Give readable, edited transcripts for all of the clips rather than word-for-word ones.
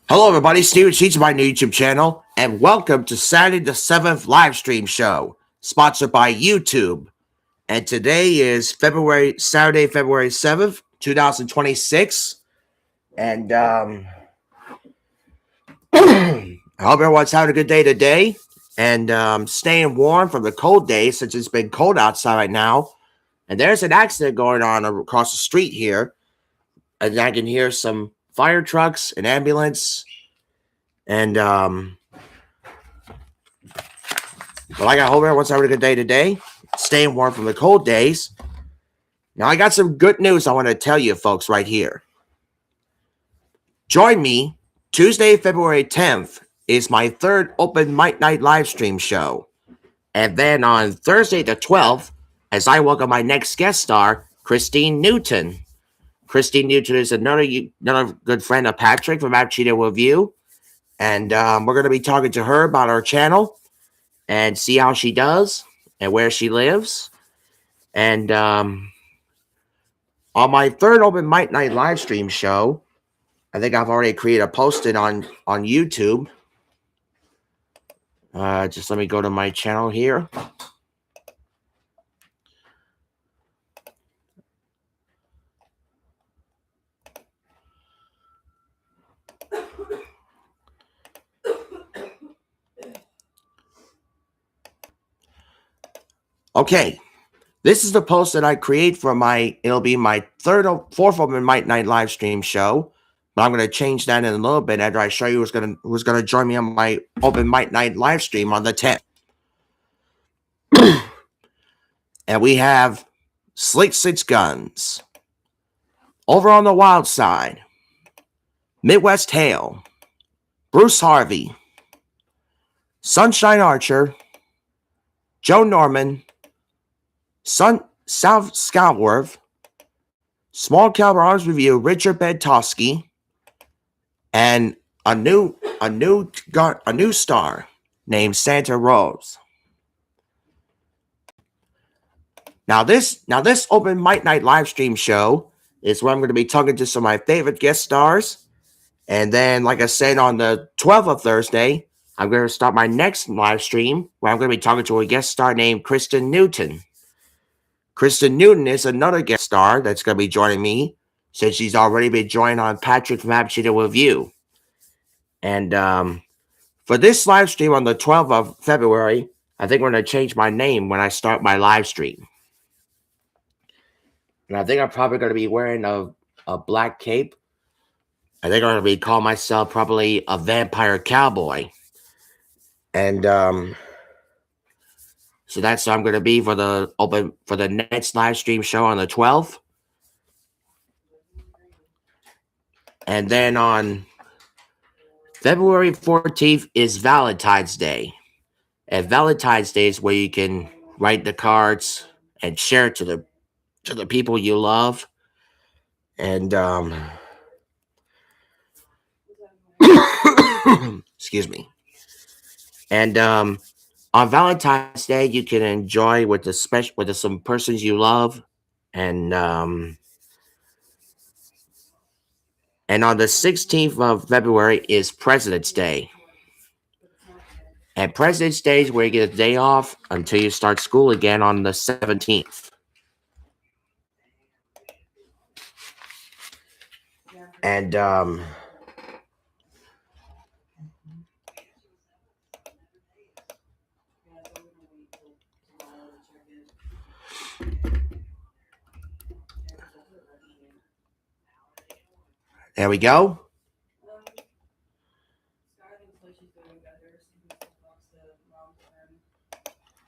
Hello, everybody. Steven Sheets of my new YouTube channel, and welcome to Saturday the 7th live stream show, sponsored by YouTube. And today is Saturday, February 7th, 2026. And I hope everyone's having a good day today and staying warm from the cold days, since it's been cold outside right now. And there's an accident going on across the street here, and I can hear some fire trucks, an ambulance, and but I hope everyone's having a good day today, staying warm from the cold days. Now, I got some good news I want to tell you folks right here. Join me Tuesday, February 10th is my third open mic night live stream show. And then on Thursday the 12th, as I welcome my next guest star, Christine Newton. Christine Newton is another good friend of Patrick from Map Cheetah Review. And we're going to be talking to her about our channel and see how she does and where she lives. And on my third open mic night live stream show, I think I've already created a posted on YouTube. Just let me go to my channel here. Okay, this is the post that I create for it'll be my fourth open mic night live stream show. But I'm going to change that in a little bit after I show you who's going to join me on my open mic night live stream on the 10th. And we have Slick Six Guns, Over on the Wild Side, Midwest Hail, Bruce Harvey, Sunshine Archer, Joe Norman, South Scoutworth, Small Caliber Arms Review, Richard Bedtosky, and a new star named Santa Rose. Now this open mic night live stream show is where I'm going to be talking to some of my favorite guest stars. And then, like I said, on the 12th of Thursday, I'm going to start my next live stream where I'm going to be talking to a guest star named Kristen Newton. Kristen Newton is another guest star that's going to be joining me, since she's already been joined on Patrick from Map Cheetah Review. And for this live stream on the 12th of February, I think we're going to change my name when I start my live stream. And I think I'm probably going to be wearing a black cape. I think I'm going to be calling myself probably a vampire cowboy. And so that's what I'm going to be for the next live stream show on the 12th. And then on February 14th is Valentine's Day. And Valentine's Day is where you can write the cards and share it to the people you love. And excuse me. And on Valentine's Day, you can enjoy with some persons you love. And on the 16th of February is President's Day. And President's Day is where you get a day off until you start school again on the 17th. And there we go.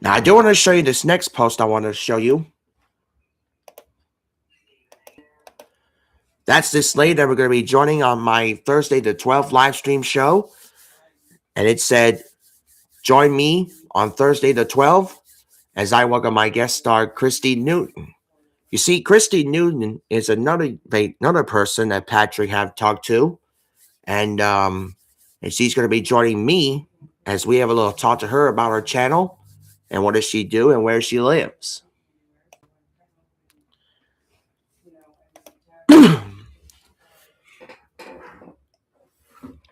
Now, I do want to show you this next post I want to show you. That's this lady that we're going to be joining on my Thursday the 12th live stream show. And it said, join me on Thursday the 12th as I welcome my guest star, Christine Newton. You see, Christine Newton is another person that Patrick have talked to. And she's going to be joining me as we have a little talk to her about her channel and what does she do and where she lives.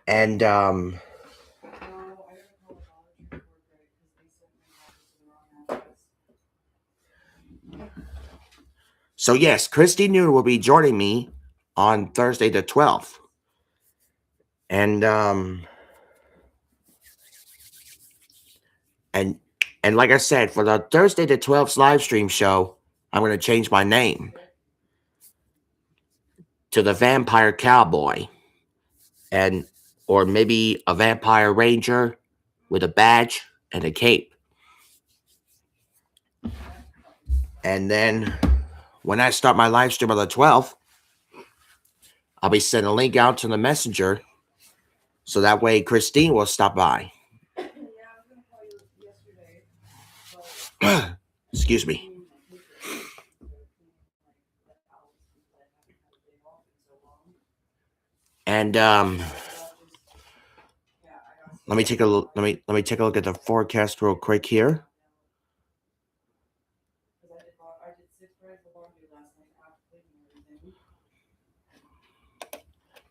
And so yes, Christy Noon will be joining me on Thursday the 12th. And and like I said, for the Thursday the 12th live stream show, I'm going to change my name to the Vampire Cowboy, and or maybe a Vampire Ranger with a badge and a cape. And then when I start my live stream on the 12th, I'll be sending a link out to the messenger so that way Christine will stop by. Excuse me. And let me take a look. Let me take a look at the forecast real quick here.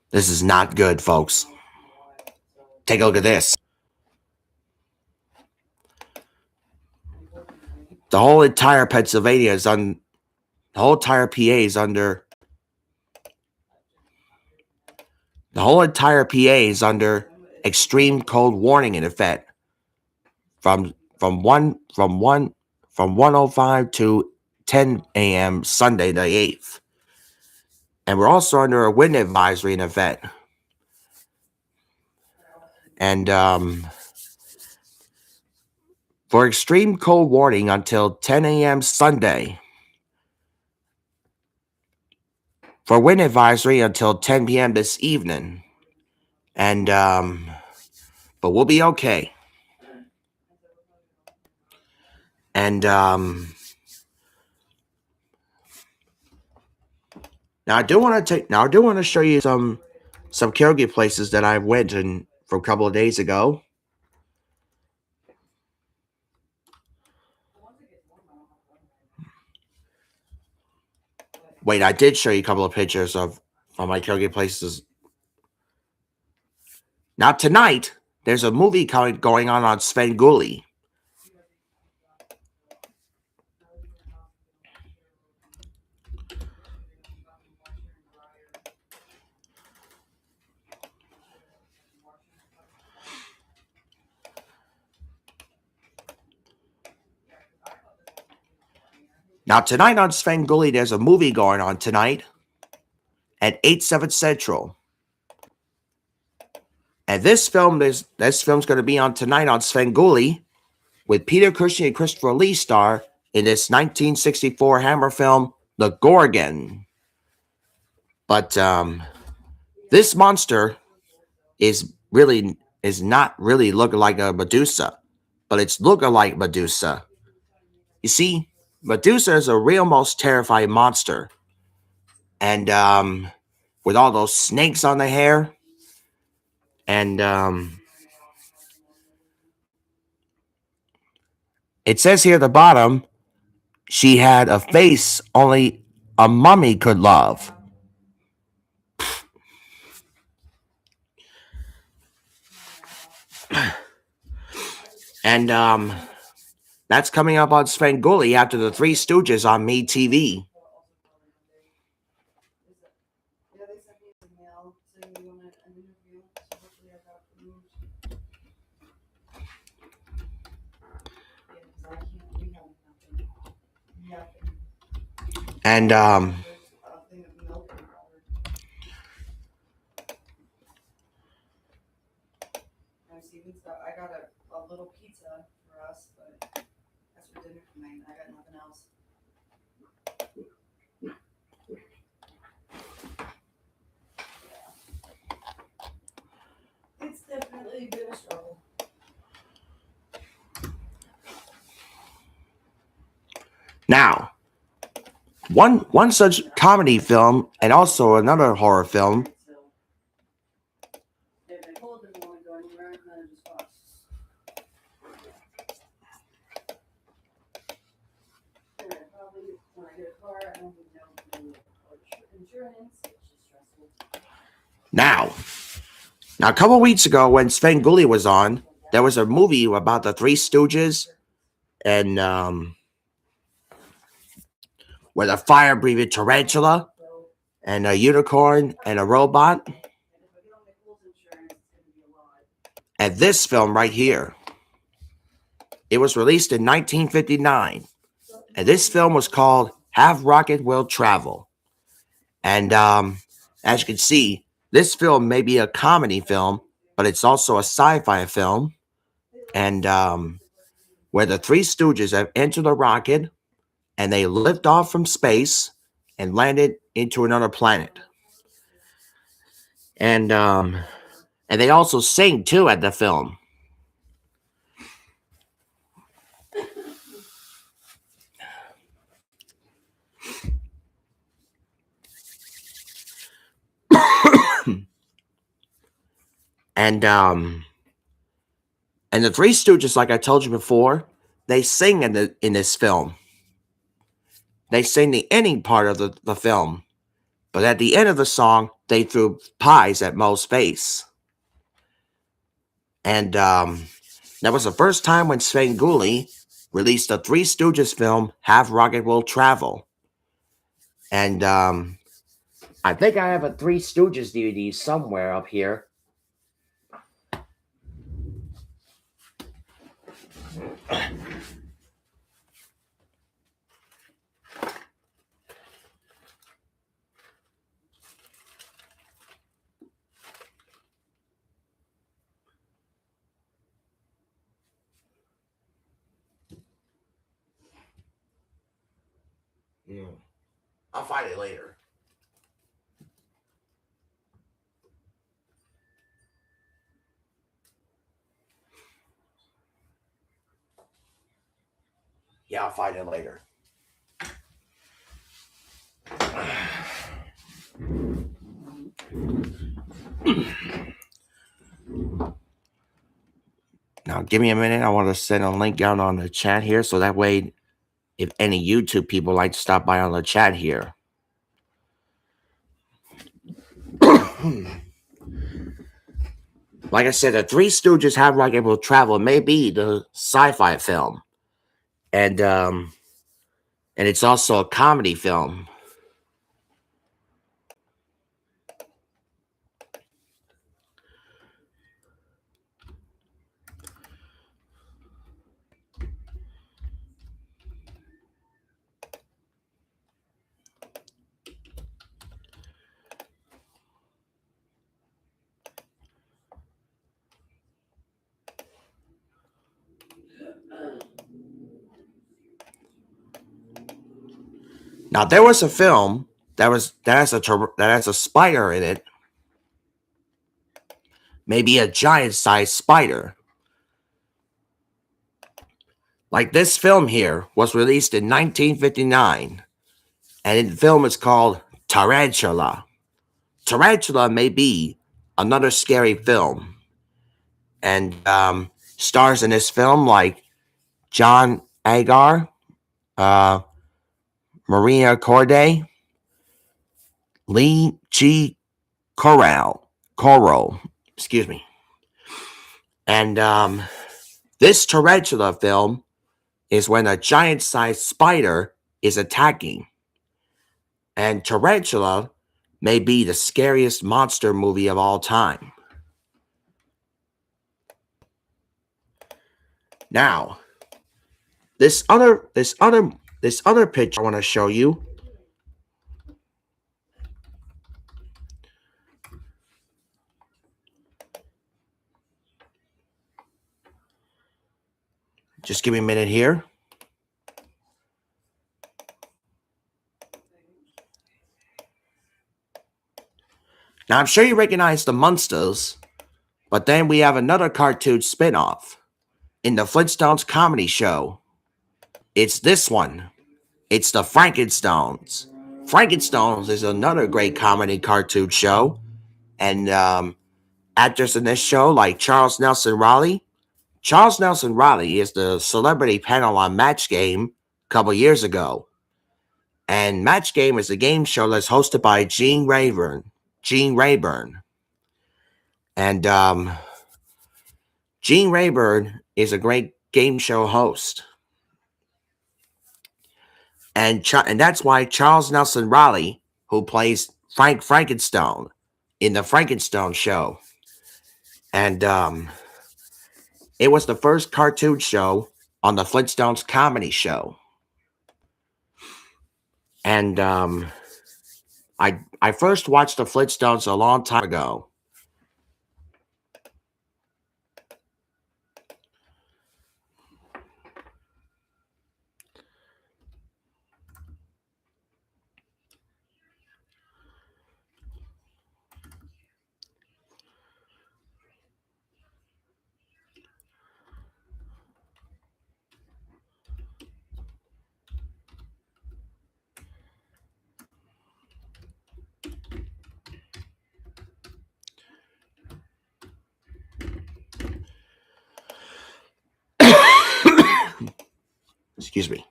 This is not good, folks. Take a look at this. The whole entire Pennsylvania is on. The whole entire PA is under. The whole entire PA is under extreme cold warning in effect from 1:05 to 10 a.m. Sunday the 8th. And we're also under a wind advisory in effect. And for extreme cold warning until 10 a.m. Sunday. For wind advisory until 10 p.m. this evening. And but we'll be okay. And now I do want to show you some karaoke places that I went in from a couple of days ago. Wait, I did show you a couple of pictures of my karaoke places. Now tonight, there's a movie going on Svengoolie. Now tonight on Svengoolie, there's a movie going on tonight at 8/7 Central. And this film's going to be on tonight on Svengoolie with Peter Cushing and Christopher Lee star in this 1964 Hammer film, The Gorgon. But this monster is not really looking like a Medusa, but it's looking like Medusa. You see, Medusa is a real most terrifying monster. And with all those snakes on the hair. And it says here at the bottom, she had a face only a mummy could love. And that's coming up on Svengoolie after the Three Stooges on Me TV. And I got a little pizza for us, but that's for dinner tonight. I got nothing else. It's definitely been a struggle. Now, one such comedy film and also another horror film. Now, Now, a couple weeks ago, when Svengoolie was on, there was a movie about the Three Stooges and with a fire-breathing tarantula and a unicorn and a robot. And this film right here, it was released in 1959. And this film was called Have Rocket Will Travel. And as you can see, this film may be a comedy film, but it's also a sci-fi film. And where the Three Stooges have entered a rocket and they lift off from space and landed into another planet. And they also sing too at the film. And the Three Stooges, like I told you before, they sing in this film. They sing the ending part of the film. But at the end of the song, they threw pies at Moe's face. And that was the first time when Svengoolie released the Three Stooges film, Have Rocket Will Travel. And I think I have a Three Stooges DVD somewhere up here. I'll find it later. Yeah, I'll find it later. Now, give me a minute. I want to send a link out on the chat here so that way, if any YouTube people like to stop by on the chat here. Like I said, the Three Stooges Have Rocket Will Travel may be the sci-fi film. And it's also a comedy film. Now, there was a film that has a spider in it. Maybe a giant-sized spider. Like this film here was released in 1959. And the film is called Tarantula. Tarantula may be another scary film. And stars in this film like John Agar, Maria Corday, Lee G. Coro, excuse me. And this tarantula film is when a giant-sized spider is attacking. And Tarantula may be the scariest monster movie of all time. Now, this other picture I want to show you. Just give me a minute here. Now, I'm sure you recognize the Munsters, but then we have another cartoon spinoff in the Flintstones comedy show. It's this one. It's the Frankenstones. Frankenstones is another great comedy cartoon show. And actors in this show like Charles Nelson Riley. Charles Nelson Riley is the celebrity panel on Match Game a couple years ago. And Match Game is a game show that's hosted by Gene Rayburn. And Gene Rayburn is a great game show host. And that's why Charles Nelson Raleigh, who plays Frank Frankenstone in the Frankenstone show, and it was the first cartoon show on the Flintstones comedy show. And I first watched the Flintstones a long time ago. Excuse me.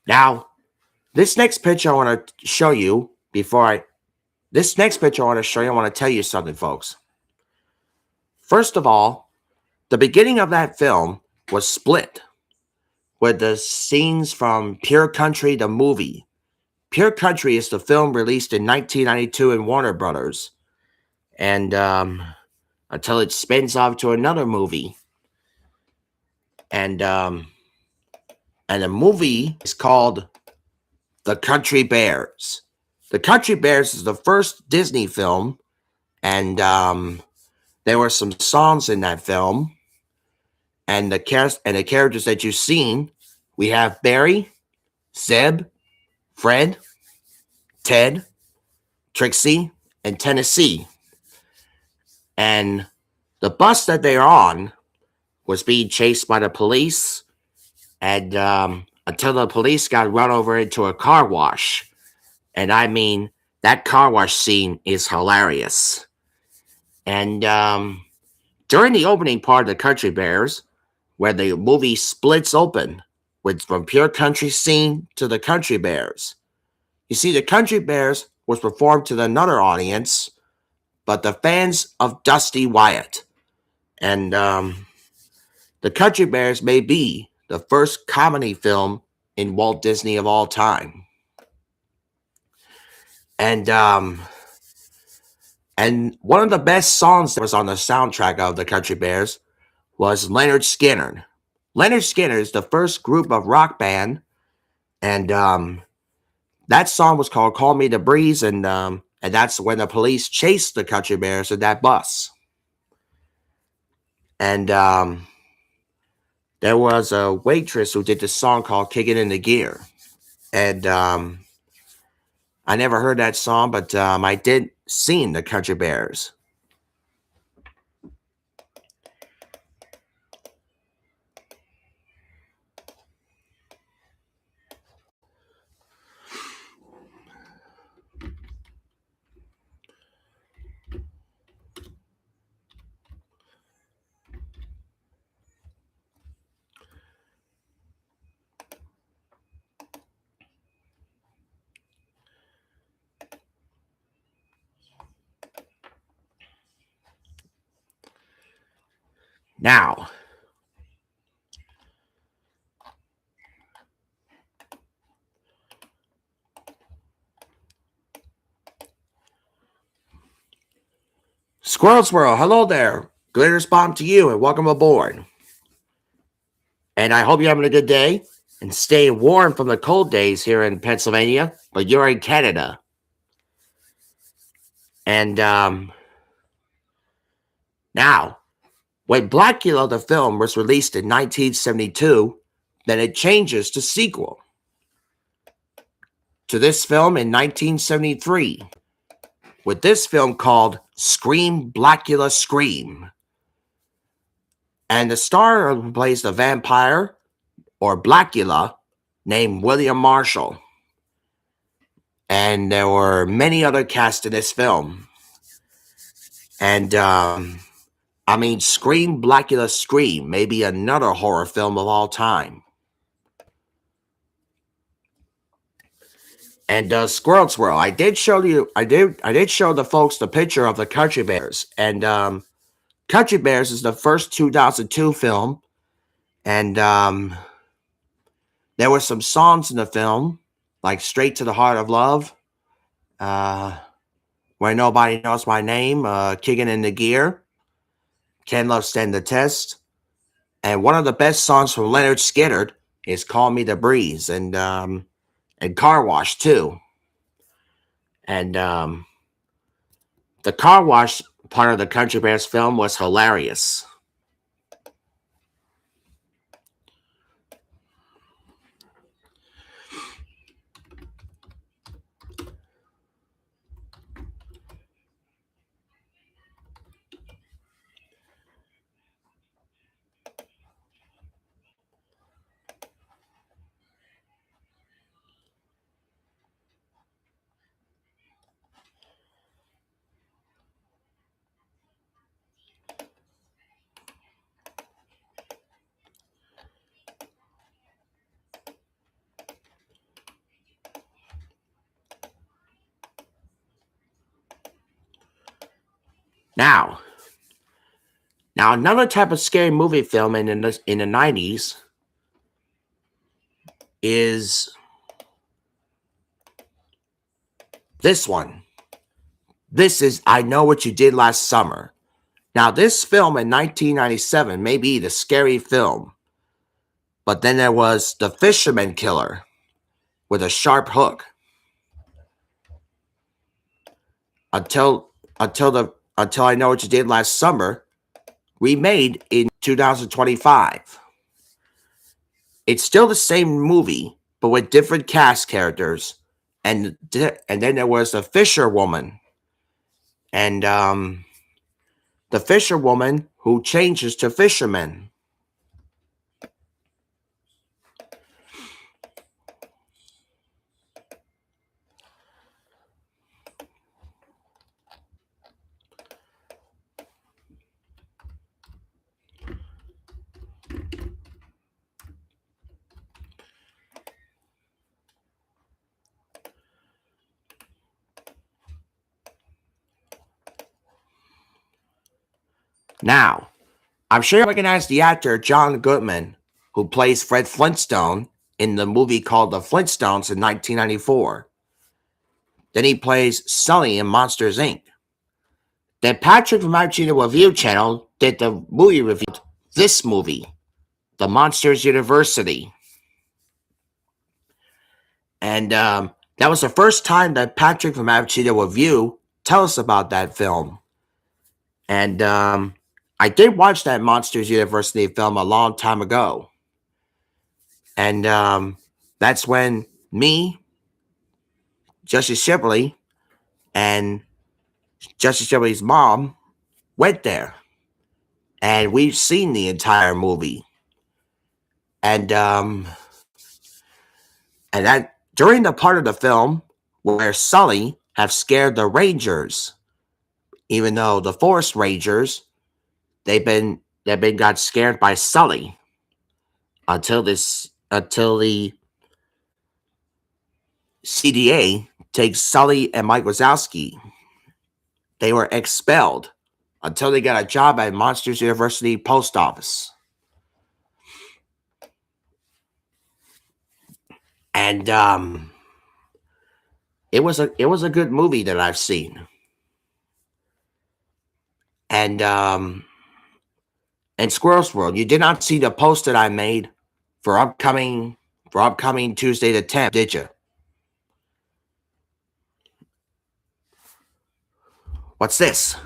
Now, this next picture I want to show you I want to tell you something, folks. First of all, the beginning of that film was split with the scenes from Pure Country, the movie. Pure Country is the film released in 1992 in Warner Brothers, and until it spins off to another movie. And the movie is called The Country Bears. The Country Bears is the first Disney film, and there were some songs in that film. And the characters that you've seen, we have Barry, Zeb, Fred, Ted, Trixie, and Tennessee. And the bus that they're on was being chased by the police, and until the police got run over into a car wash. And I mean, that car wash scene is hilarious. And during the opening part of the Country Bears, where the movie splits open from Pure Country scene to the Country Bears, you see, the Country Bears was performed to another audience, but the fans of Dusty Wyatt. And the Country Bears may be the first comedy film in Walt Disney of all time. And one of the best songs that was on the soundtrack of the Country Bears was Leonard Skinner. Leonard Skinner is the first group of rock band, and that song was called "Call Me the Breeze," and that's when the police chased the Country Bears in that bus. And there was a waitress who did this song called "Kicking in the Gear," and I never heard that song, but I did sing the Country Bears. Now, Squirrel Swirl, hello there. Glitters bomb to you, and welcome aboard. And I hope you're having a good day and stay warm from the cold days here in Pennsylvania, but you're in Canada. And now, when Blackula the film was released in 1972, then it changes to sequel to this film in 1973, with this film called Scream Blackula Scream. And the star who plays the vampire, or Blackula, named William Marshall. And there were many other casts in this film. And I mean, Scream Blackula Scream may be another horror film of all time. And Squirrel Swirl, I did show you. I did show the folks the picture of the Country Bears, and Country Bears is the first 2002 film, and there were some songs in the film like "Straight to the Heart of Love," uh, "Where Nobody Knows My Name," "Kicking in the Gear," "Can Love Stand the Test," and one of the best songs from Leonard Skinner is "Call Me the Breeze," and "Car Wash" too. And the car wash part of the Country Bears film was hilarious. Now, another type of scary movie film in the 90s is this one. This is I Know What You Did Last Summer. Now, this film in 1997 may be the scary film, but then there was The Fisherman Killer with a sharp hook. Until I Know What You Did Last Summer, remade in 2025. It's still the same movie, but with different cast characters. And then there was the Fisherwoman, and the Fisherwoman who changes to fisherman. Now, I'm sure you recognize the actor John Goodman, who plays Fred Flintstone in the movie called The Flintstones in 1994. Then he plays Sully in Monsters Inc. Then Patrick from Argentina Review Channel did the movie review of this movie, The Monsters University. And that was the first time that Patrick from Argentina Review tell us about that film. And I did watch that Monsters University film a long time ago. And that's when me, Justice Shipley, and Justice Shipley's mom went there. And we've seen the entire movie. And that during the part of the film where Sully have scared the Rangers, even though the Forest Rangers, they've been got scared by Sully until the CDA takes Sully and Mike Wazowski. They were expelled until they got a job at Monsters University post office. And it was a good movie that I've seen. And Squirrel's World, you did not see the post that I made for upcoming Tuesday the 10th, did you? What's this?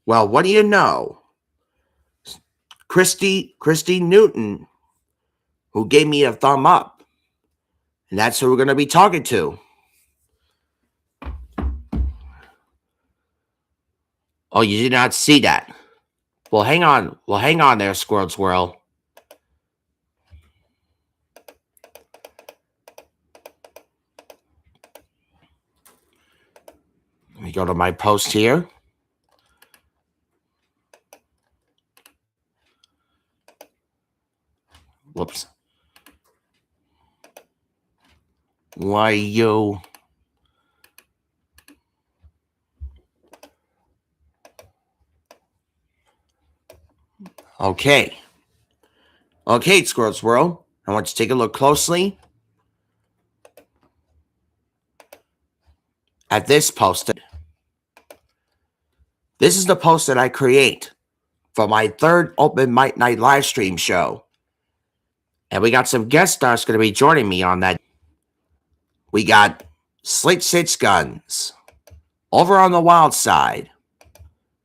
Well, what do you know? Christy Newton, who gave me a thumb up. And that's who we're going to be talking to. Oh, you did not see that? Well, hang on. Hang on there, Squirrel Swirl. Let me go to my post here. Whoops. Why you? Okay. Okay, Squirrel Swirl. I want you to take a look closely at this post. This is the post that I create for my third Open Mic Night live stream show. And we got some guest stars going to be joining me on that. We got Slick Six Guns, Over on the Wild Side,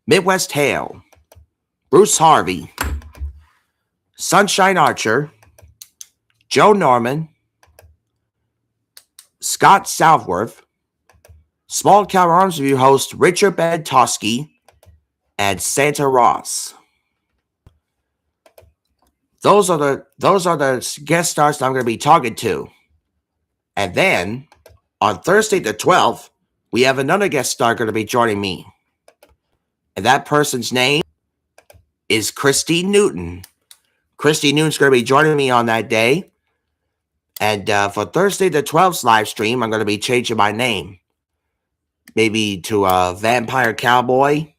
Midwest Hale, Bruce Harvey, Sunshine Archer, Joe Norman, Scott Southworth, Small Cow Arms Review host Richard Bedtosky, and Santa Ross. Those are the guest stars that I'm going to be talking to. And then on Thursday the 12th, we have another guest star going to be joining me. And that person's name is Christine Newton. Christine Newton's going to be joining me on that day. And for Thursday the 12th's live stream, I'm going to be changing my name. Maybe to Vampire Cowboy.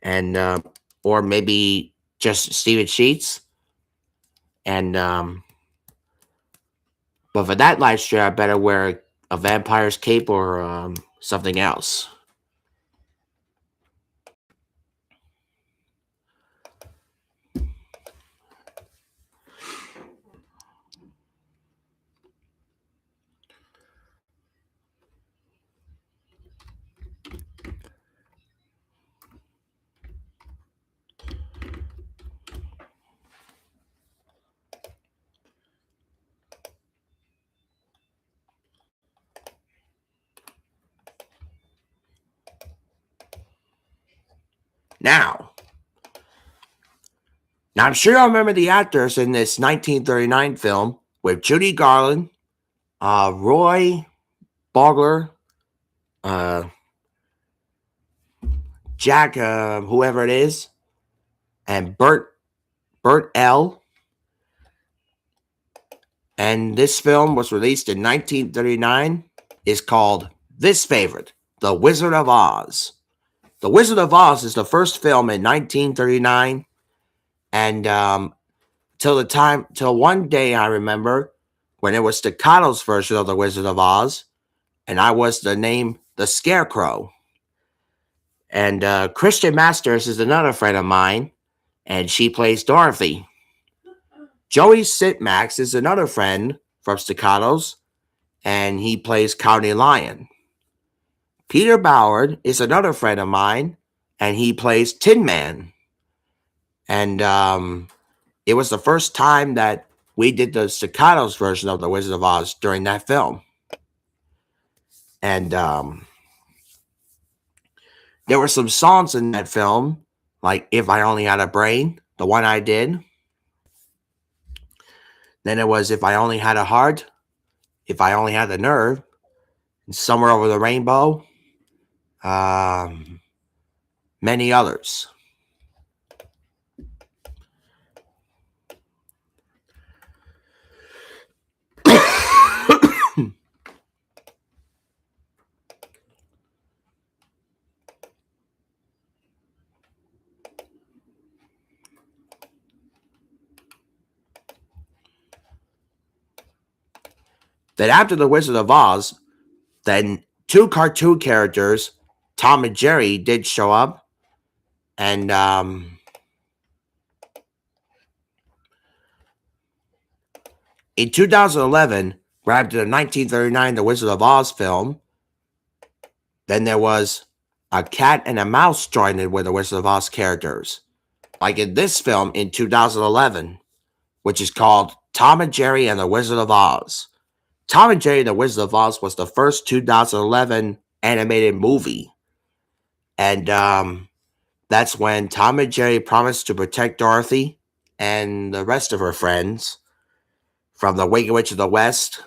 And or maybe just Steven Sheets. And but for that live stream, I better wear a vampire's cape or something else. Now, I'm sure y'all remember the actors in this 1939 film with Judy Garland, Roy Bogler, Jack, whoever it is, and Bert L. And this film was released in 1939. It's called This Favorite, The Wizard of Oz. The Wizard of Oz is the first film in 1939. And till one day I remember when it was Staccato's version of The Wizard of Oz, and I was the Scarecrow. And Christian Masters is another friend of mine, and she plays Dorothy. Joey Sitmax is another friend from Staccato's, and he plays County Lion. Peter Ballard is another friend of mine, and he plays Tin Man. And it was the first time that we did the Staccato's version of The Wizard of Oz during that film. And there were some songs in that film, like If I Only Had a Brain, the one I did. Then it was If I Only Had a Heart, If I Only Had the Nerve, and Somewhere Over the Rainbow, many others. Then after The Wizard of Oz, then two cartoon characters, Tom and Jerry, did show up. And in 2011, right after the 1939 The Wizard of Oz film, then there was a cat and a mouse joined in with the Wizard of Oz characters. Like in this film in 2011, which is called Tom and Jerry and the Wizard of Oz. Tom and Jerry and the Wizard of Oz was the first 2011 animated movie. And that's when Tom and Jerry promised to protect Dorothy and the rest of her friends from the Wicked Witch of the West.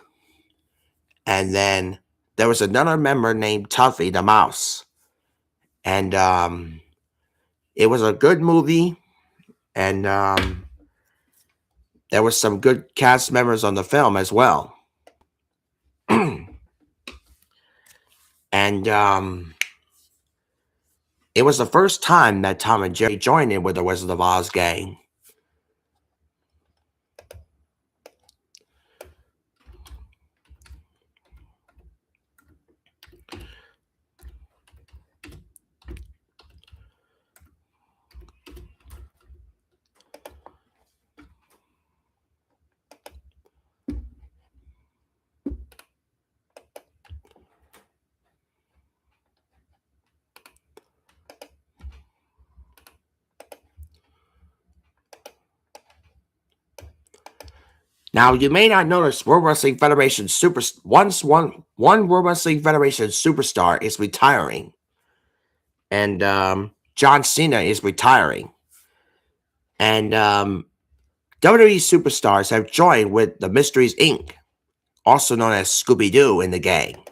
And then there was another member named Tuffy the Mouse. And it was a good movie. And there was some good cast members on the film as well. And it was the first time that Tom and Jerry joined in with the Wizard of Oz gang. Now, you may not notice World Wrestling Federation one World Wrestling Federation superstar is retiring, and John Cena is retiring, and WWE superstars have joined with the Mysteries Inc., also known as Scooby Doo, in the gang,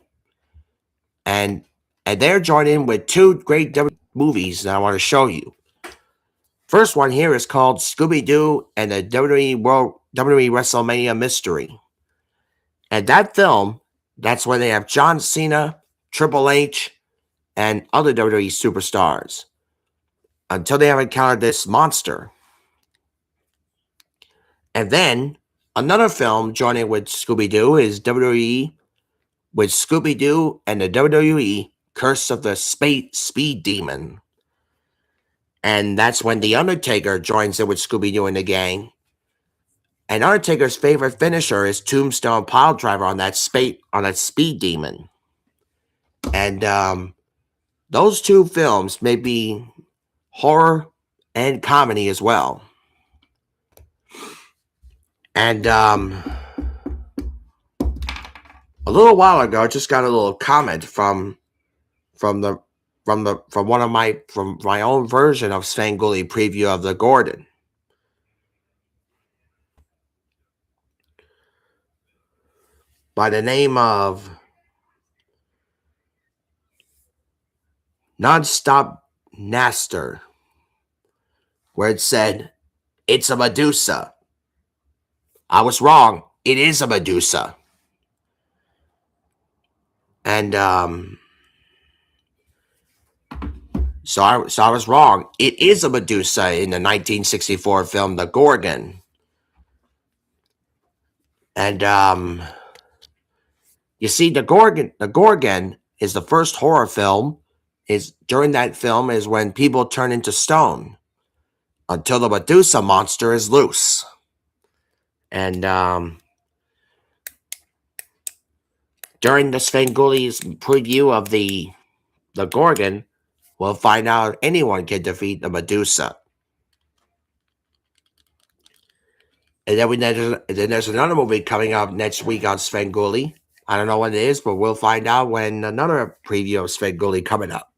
and they're joining with two great WWE movies that I want to show you. First one here is called Scooby Doo and the WWE WrestleMania Mystery. And that film, that's where they have John Cena, Triple H, and other WWE superstars until they have encountered this monster. And then another film joining with Scooby Doo is WWE with Scooby Doo and the WWE Curse of the Speed Demon. And that's when The Undertaker joins in with Scooby Doo and the gang. And Undertaker's favorite finisher is Tombstone Piledriver on that Speed Demon. And those two films may be horror and comedy as well. And a little while ago, I just got a little comment from my own version of Svengoolie preview of the Gordon. By the name of Nonstop Naster, where it said, "It's a Medusa." I was wrong. It is a Medusa. And so I was wrong. It is a Medusa in the 1964 film The Gorgon. And you see, the Gorgon is the first horror film. During that film is when people turn into stone until the Medusa monster is loose. And during the Svengoolie's preview of the Gorgon, we'll find out if anyone can defeat the Medusa. And then there's another movie coming up next week on Svengoolie. I don't know when it is, but we'll find out when another preview of Svengoolie coming up.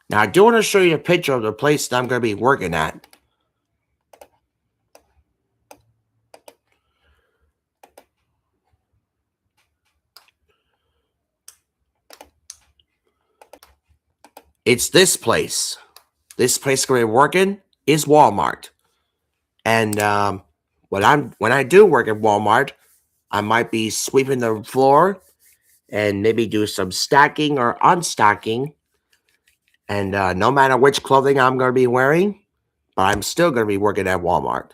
Now, I do want to show you a picture of the place that I'm going to be working at. It's this place. This place going to be working is Walmart. And when I do work at Walmart, I might be sweeping the floor and maybe do some stacking or unstacking. And no matter which clothing I'm going to be wearing, but I'm still going to be working at Walmart.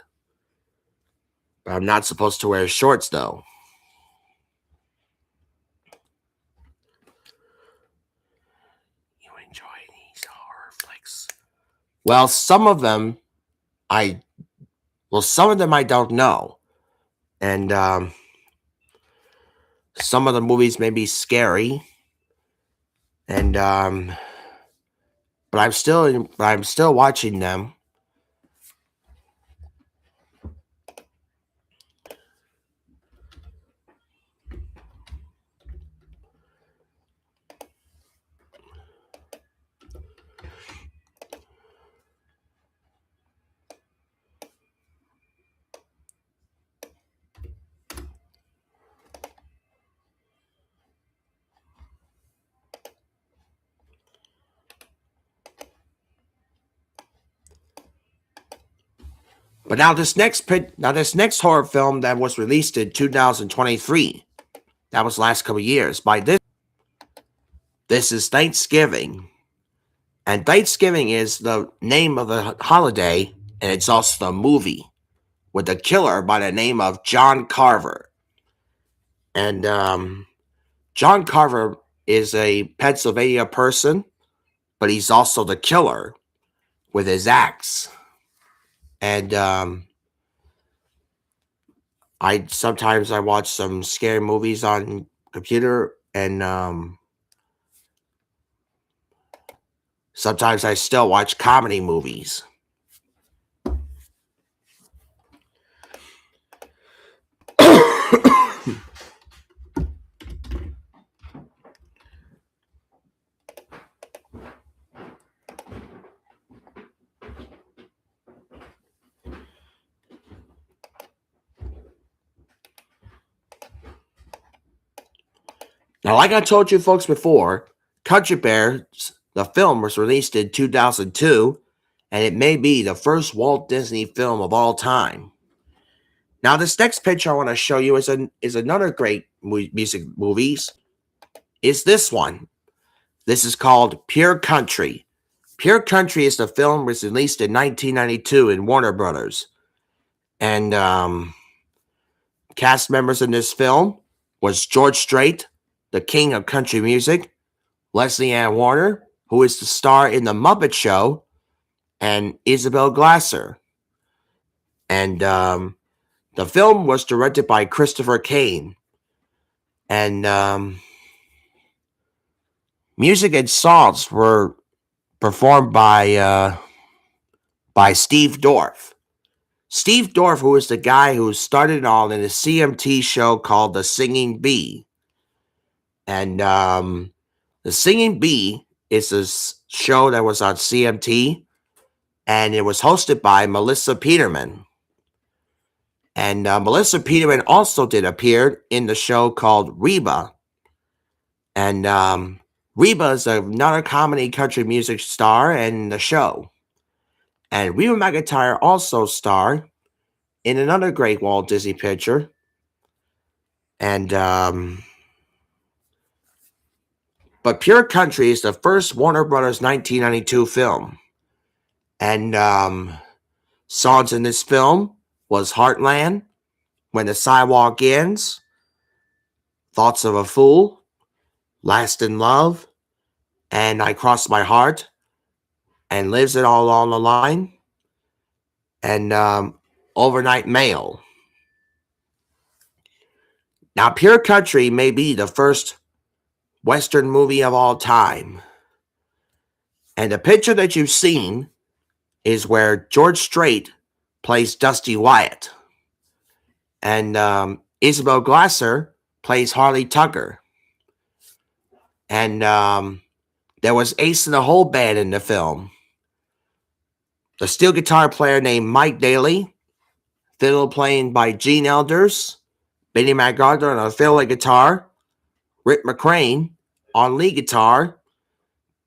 But I'm not supposed to wear shorts, though. You enjoy these horror flicks? Well, some of them I don't know. And some of the movies may be scary. And but I'm still watching them. But now this next horror film that was released in 2023, that was the last couple of years. This is Thanksgiving, and Thanksgiving is the name of the holiday, and it's also the movie with a killer by the name of John Carver. And John Carver is a Pennsylvania person, but he's also the killer with his axe. And I sometimes I watch some scary movies on computer, and sometimes I still watch comedy movies. Now, like I told you folks before, Country Bears, the film, was released in 2002, and it may be the first Walt Disney film of all time. Now, this next picture I want to show you is another great music movies. Is this one? This is called Pure Country. Pure Country is the film was released in 1992 in Warner Brothers, and cast members in this film was George Strait, the king of country music, Leslie Ann Warner, who is the star in The Muppet Show, and Isabel Glasser. And the film was directed by Christopher Kane. And music and songs were performed by Steve Dorff. Steve Dorff, who is the guy who started it all in a CMT show called The Singing Bee. And The Singing Bee is a show that was on CMT, and it was hosted by Melissa Peterman. And Melissa Peterman also did appear in the show called Reba. And Reba is another comedy country music star in the show. And Reba McEntire also starred in another great Walt Disney picture. And but Pure Country is the first Warner Brothers 1992 film. And songs in this film was Heartland, When the Sidewalk Ends, Thoughts of a Fool, Last in Love, and I Cross My Heart, and Lives It All on the Line, and Overnight Mail. Now, Pure Country may be the first Western movie of all time. And the picture that you've seen is where George Strait plays Dusty Wyatt. And Isabel Glasser plays Harley Tucker. And there was Ace in the Hole band in the film. The steel guitar player named Mike Daly, fiddle playing by Gene Elders, Benny McGardner on the fiddle guitar, Rick McCrane on lead guitar,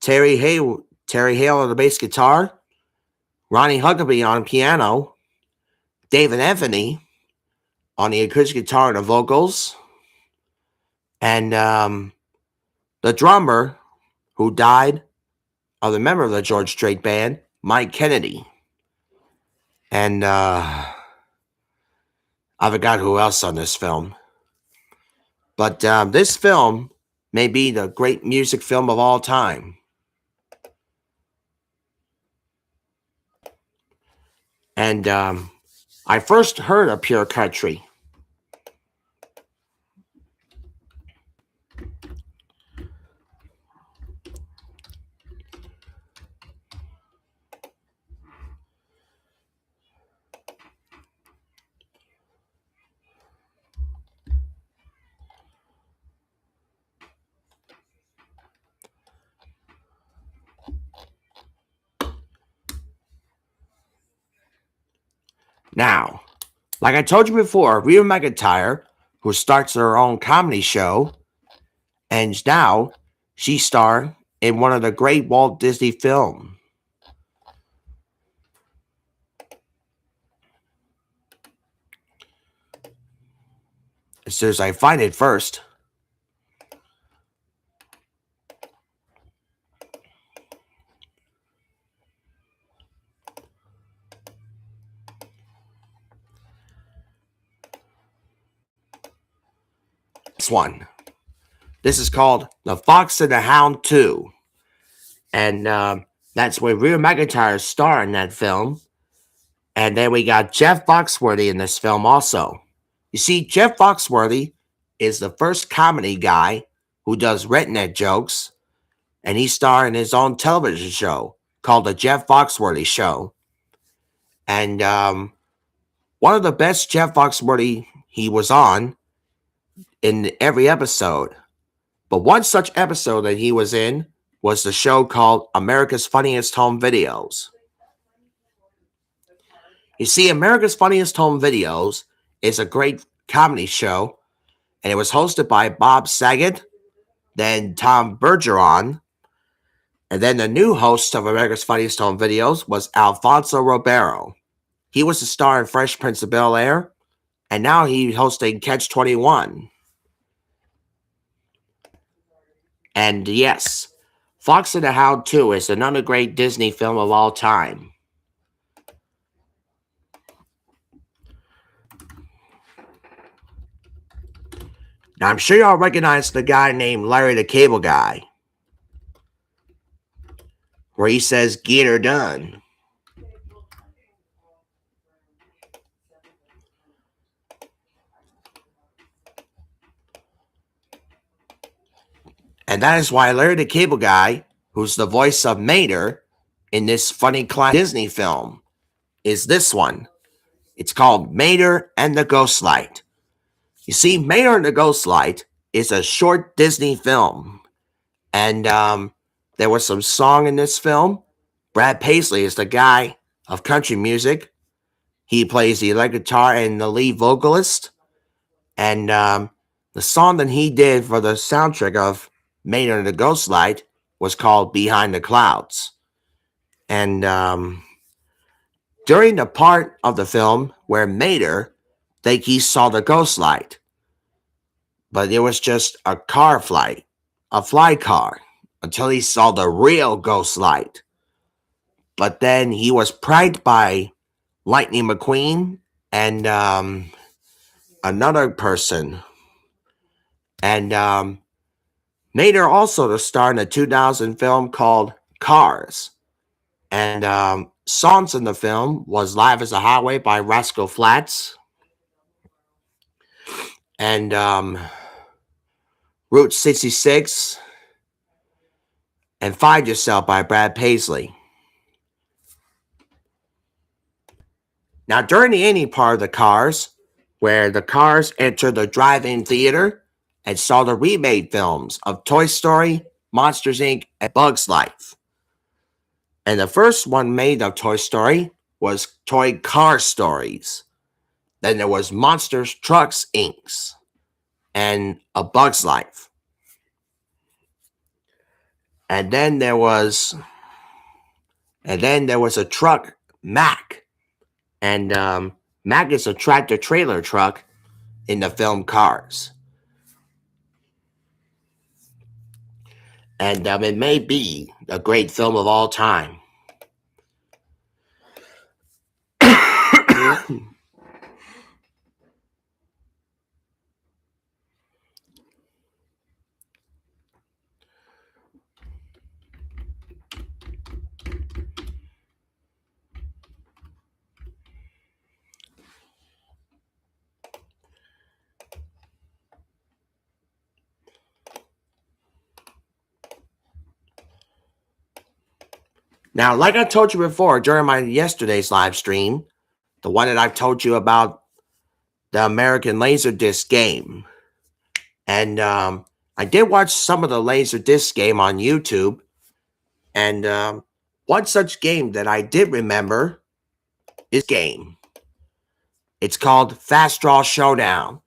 Terry Hale on the bass guitar, Ronnie Huckabee on piano, David Anthony on the acoustic guitar and the vocals, and the drummer who died of the member of the George Strait band, Mike Kennedy. And I forgot who else on this film. But this film may be the great music film of all time. And I first heard of Pure Country. Now, like I told you before, Reba McEntire, who starts her own comedy show, and now she starred in one of the great Walt Disney films. as soon as I find it first. This one. This is called The Fox and the Hound 2. And that's where Rhea McEntire star in that film. And then we got Jeff Foxworthy in this film also. You see, Jeff Foxworthy is the first comedy guy who does redneck jokes, and he starred in his own television show called The Jeff Foxworthy Show. And one of the best Jeff Foxworthy he was on in every episode. But one such episode that he was in was the show called America's Funniest Home Videos. You see, America's Funniest Home Videos is a great comedy show, and it was hosted by Bob Saget, then Tom Bergeron, and then the new host of America's Funniest Home Videos was Alfonso Ribeiro. He was the star in Fresh Prince of Bel-Air, and now he's hosting Catch 21. And yes, Fox and the Hound 2 is another great Disney film of all time. Now, I'm sure y'all recognize the guy named Larry the Cable Guy, where he says, "Get her done." And that is why Larry the Cable Guy, who's the voice of Mater in this funny classic Disney film, is this one. It's called Mater and the Ghost Light. You see, Mater and the Ghost Light is a short Disney film. And there was some song in this film. Brad Paisley is the guy of country music. He plays the electric guitar and the lead vocalist. And the song that he did for the soundtrack of Mater and the Ghost Light was called Behind the Clouds. And during the part of the film where Mater think he saw the ghost light, but it was just a fly car, until he saw the real ghost light. But then he was pranked by Lightning McQueen and another person. And Mater also the star in a 2000 film called Cars. And songs in the film was Live as a Highway by Rascal Flatts. And Route 66. And Find Yourself by Brad Paisley. Now, during the ending part of the Cars, where the Cars entered the drive-in theater and saw the remade films of Toy Story, Monsters, Inc., and Bugs Life. And the first one made of Toy Story was Toy Car Stories. Then there was Monsters, Trucks, Inc., and A Bug's Life. And then there was a truck, Mack. And Mack is a tractor-trailer truck in the film Cars. And it may be a great film of all time. Now, like I told you before during my yesterday's live stream, the one that I've told you about the American Laserdisc game. And I did watch some of the Laserdisc game on YouTube. And one such game that I did remember is game. It's called Fast Draw Showdown.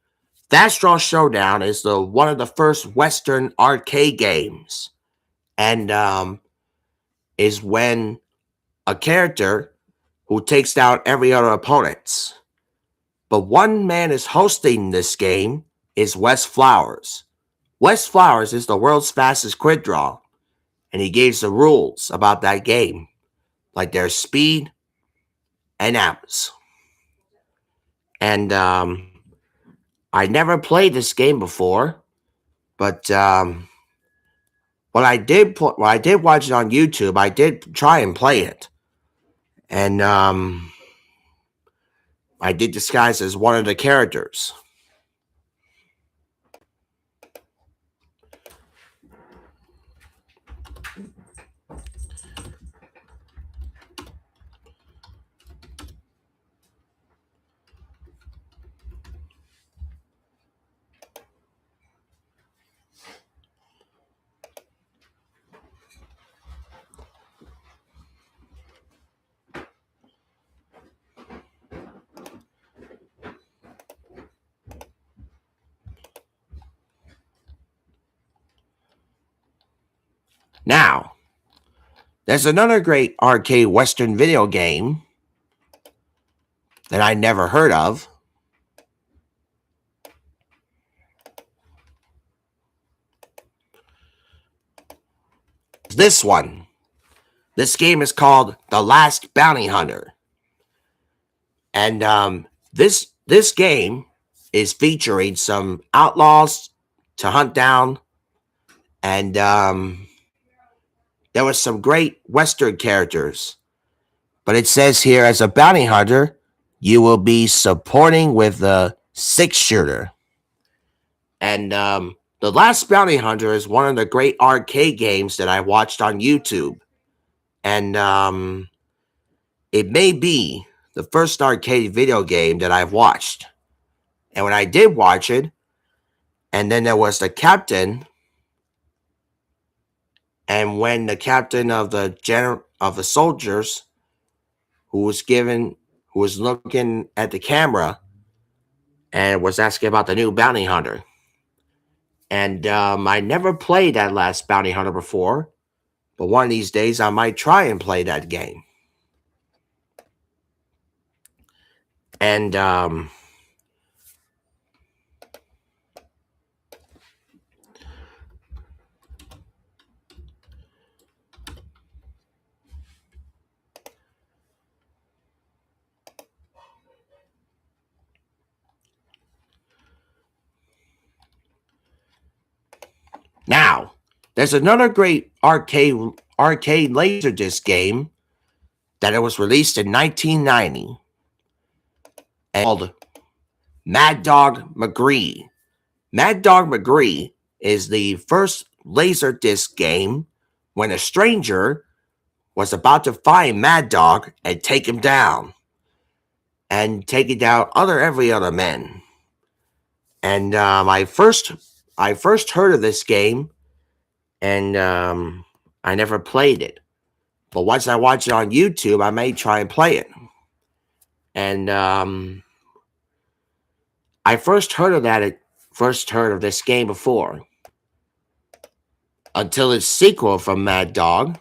Fast Draw Showdown is one of the first Western arcade games. And is when a character who takes down every other opponent. But one man is hosting this game is Wes Flowers. Wes Flowers is the world's fastest quick draw, and he gave the rules about that game, like their speed and outs. And I never played this game before, but when I did watch it on YouTube, I did try and play it, and I did disguise as one of the characters. Now, there's another great arcade Western video game that I never heard of. This one. This game is called The Last Bounty Hunter. And this game is featuring some outlaws to hunt down. And there was some great Western characters. But it says here, as a bounty hunter, you will be supporting with a 6-shooter. And The Last Bounty Hunter is one of the great arcade games that I watched on YouTube. And it may be the first arcade video game that I've watched. And when I did watch it, and then there was the captain, and when the captain of the soldiers who was looking at the camera and was asking about the new bounty hunter. And I never played that Last Bounty Hunter before, but one of these days I might try and play that game. And now, there's another great arcade laserdisc game that it was released in 1990 called Mad Dog McGree. Mad Dog McGree is the first laserdisc game when a stranger was about to find Mad Dog and take him down, and taking down every other man. And I first heard of this game, and I never played it. But once I watch it on YouTube, I may try and play it. And I first heard of this game before, until its sequel from Mad Dog.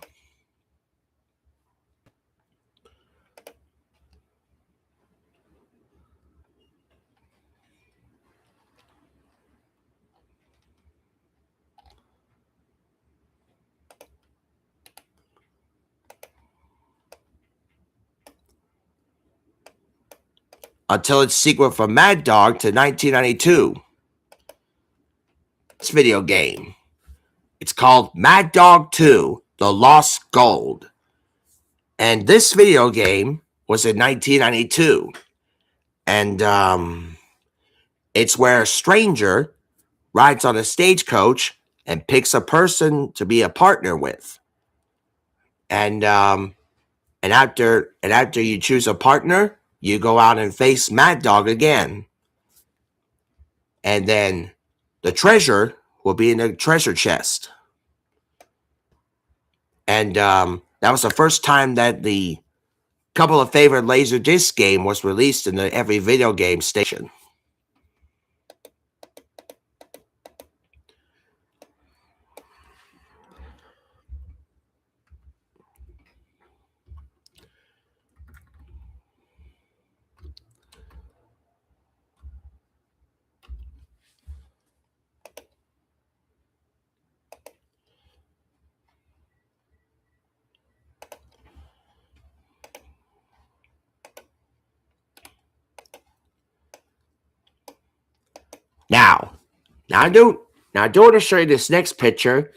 Until its sequel from Mad Dog to 1992. This video game. It's called Mad Dog 2: The Lost Gold. And this video game was in 1992. And it's where a stranger rides on a stagecoach and picks a person to be a partner with. And after you choose a partner, you go out and face Mad Dog again. And then the treasure will be in the treasure chest. And that was the first time that the Couple of Favorite Laserdisc game was released in every video game station. Now I do want to show you this next picture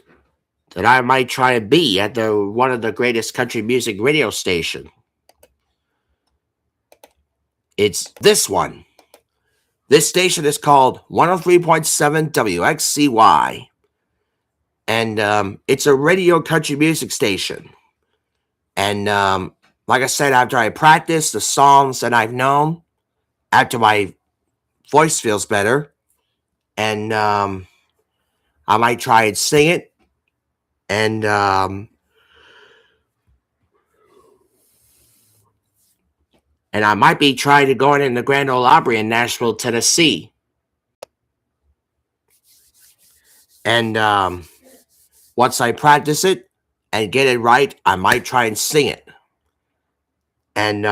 that I might try to be at the one of the greatest country music radio station. It's this one. This station is called 103.7 WXCY. And it's a radio country music station. And like I said, after I practice the songs that I've known, after my voice feels better, and I might try and sing it. And I might be trying to go in the Grand Ole Opry in Nashville, Tennessee. And once I practice it and get it right, I might try and sing it. And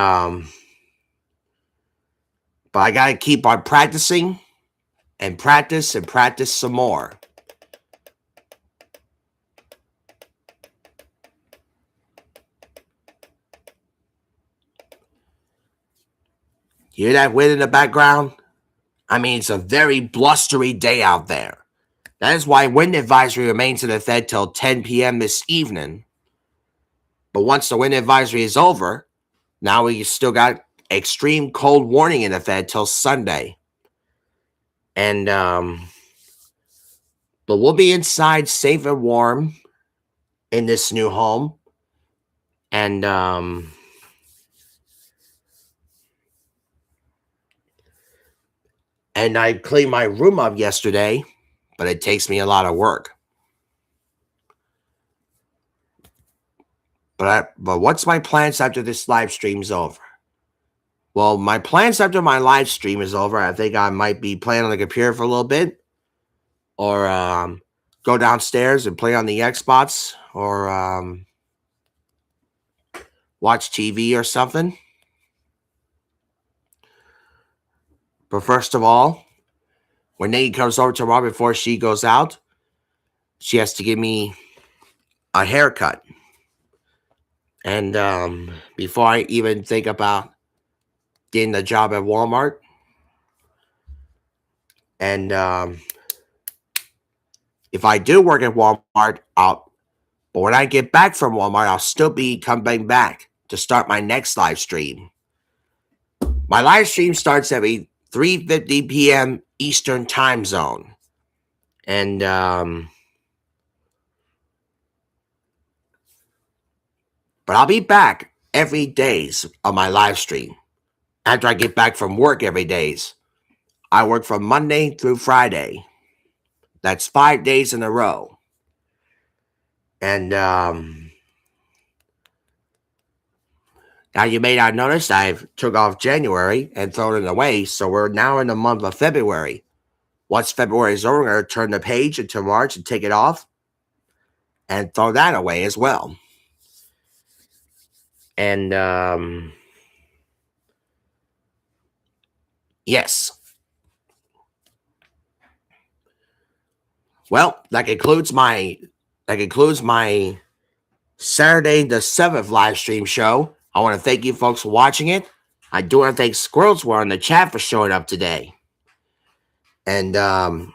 but I gotta keep on practicing and practice some more. You hear that wind in the background? I mean, it's a very blustery day out there. That is why wind advisory remains in effect till 10 p.m. this evening. But once the wind advisory is over, now we still got extreme cold warning in effect till Sunday. And but we'll be inside safe and warm in this new home. And I cleaned my room up yesterday, but it takes me a lot of work. But what's my plans after this live stream's over? Well, my plans after my live stream is over, I think I might be playing on the computer for a little bit, or go downstairs and play on the Xbox, or watch TV or something. But first of all, when Nate comes over tomorrow before she goes out, she has to give me a haircut. And before I even think about getting the job at Walmart, and if I do work at Walmart, but when I get back from Walmart, I'll still be coming back to start my next live stream. My live stream starts at 3:50 p.m. Eastern Time Zone. And but I'll be back every days on my live stream. After I get back from work every days. I work from Monday through Friday. That's 5 days in a row. And now you may not notice I've took off January and thrown it away. So we're now in the month of February. Once February is over, we're going to turn the page into March and take it off and throw that away as well. And yes. Well, that concludes my Saturday the 7th live stream show. I want to thank you folks for watching it. I do want to thank Squirrels War in the chat for showing up today. And I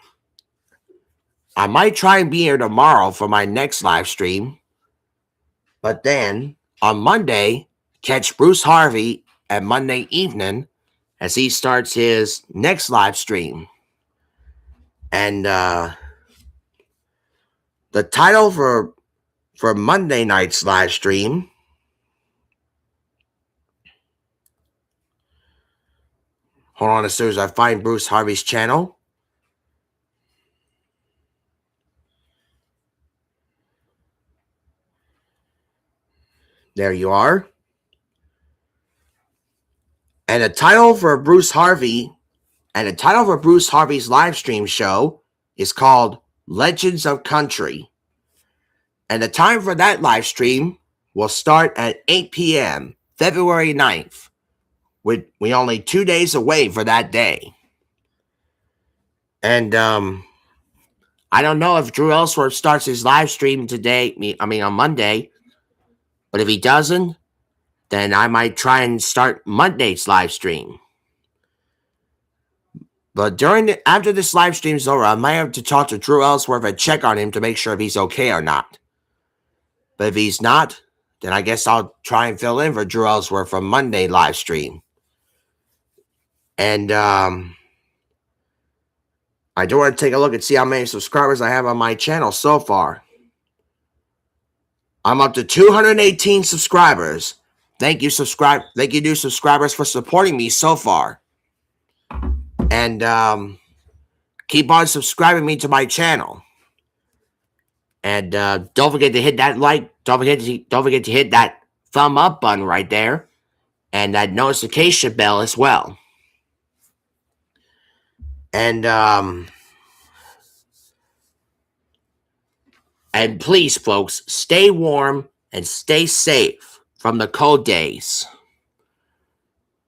might try and be here tomorrow for my next live stream. But then on Monday, catch Bruce Harvey at Monday evening as he starts his next live stream. And the title for Monday night's live stream, hold on as soon as I find Bruce Harvey's channel. There you are. And the title for Bruce Harvey's live stream show is called Legends of Country. And the time for that live stream will start at 8 p.m. February 9th. We only 2 days away for that day. And I don't know if Drew Ellsworth starts his live stream on Monday. But if he doesn't, then I might try and start Monday's live stream. But after this live stream's over, I might have to talk to Drew Ellsworth and check on him to make sure if he's okay or not. But if he's not, then I guess I'll try and fill in for Drew Ellsworth from Monday live stream. And I do want to take a look and see how many subscribers I have on my channel so far. I'm up to 218 subscribers. Thank you, new subscribers, for supporting me so far. And keep on subscribing me to my channel. And don't forget to hit that like. Don't forget to hit that thumb up button right there, and that notification bell as well. And please, folks, stay warm and stay safe from the cold days.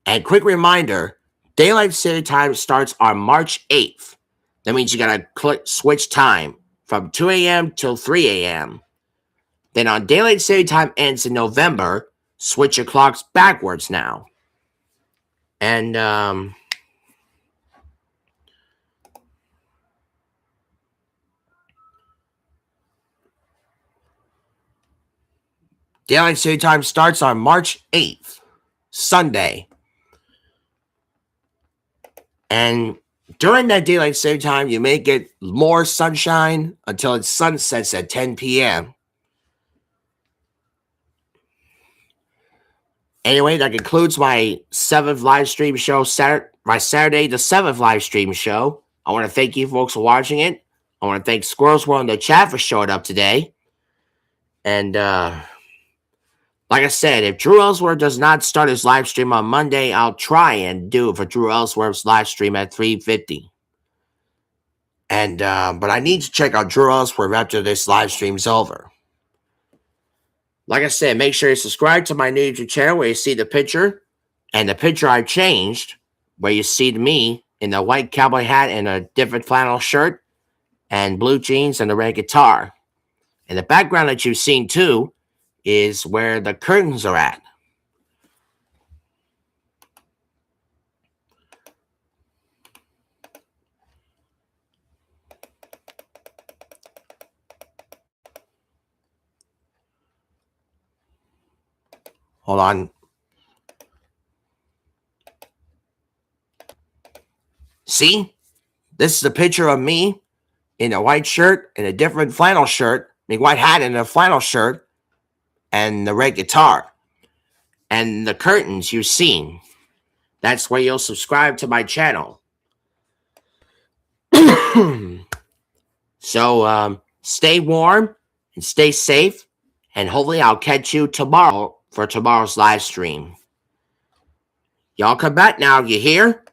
And quick reminder, Daylight Saving Time starts on March 8th. That means you gotta switch time from 2 a.m. till 3 a.m. Then on Daylight Saving Time ends in November, switch your clocks backwards now. And Daylight Saving Time starts on March 8th, Sunday. And during that Daylight Saving Time, you may get more sunshine until it sunsets at 10 p.m. Anyway, that concludes my 7th live stream show, my Saturday the 7th live stream show. I want to thank you folks for watching it. I want to thank Squirrels World in the chat for showing up today. And like I said, if Drew Ellsworth does not start his live stream on Monday, I'll try and do it for Drew Ellsworth's live stream at 3:50. And but I need to check out Drew Ellsworth after this live stream's over. Like I said, make sure you subscribe to my new YouTube channel where you see the picture. And the picture I changed, where you see me in the white cowboy hat and a different flannel shirt and blue jeans and a red guitar. And the background that you've seen too is where the curtains are at. Hold on. See? This is a picture of me in a white shirt and a different flannel shirt. White hat and a flannel shirt and the red guitar. And the curtains you've seen. That's where you'll subscribe to my channel. So stay warm and stay safe. And hopefully I'll catch you tomorrow for tomorrow's live stream. Y'all come back now, you hear?